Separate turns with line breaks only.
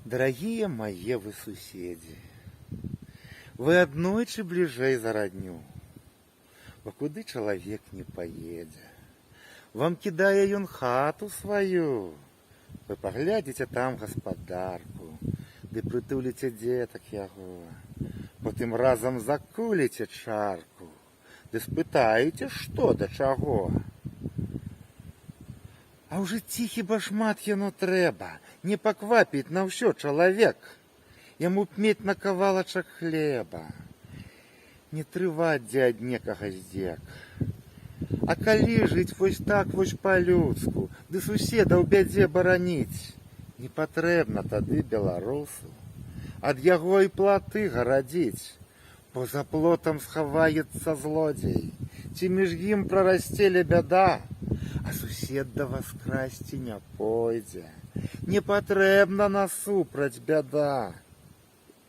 Дарагія мае вы суседзі, вы аднойчы бліжэй за радню, бо куды чалавек не паедзе. Вам кідае ён хату сваю, вы паглядзіце там гаспадарку, ды прытуліце дзетак яго, потым разам закуліце чарку, ды спытаеце, што да чаго. А ў жыцці хіба шмат яно трэба, не паквапіць на ўсё чалавек, яму б мець на кавалачак хлеба, не трываць дзе ад некага здзек. А калі жыць вось так вось па-людску, ды суседа ў бядзе бараніць, не патрэбна тады беларусу ад яго і платы гарадзіць, бо за плотам схаваецца злодзей, ці між ім прарасце бяда, а сусед да вас красці не пойдзе, не патрэбна насупраць бяда.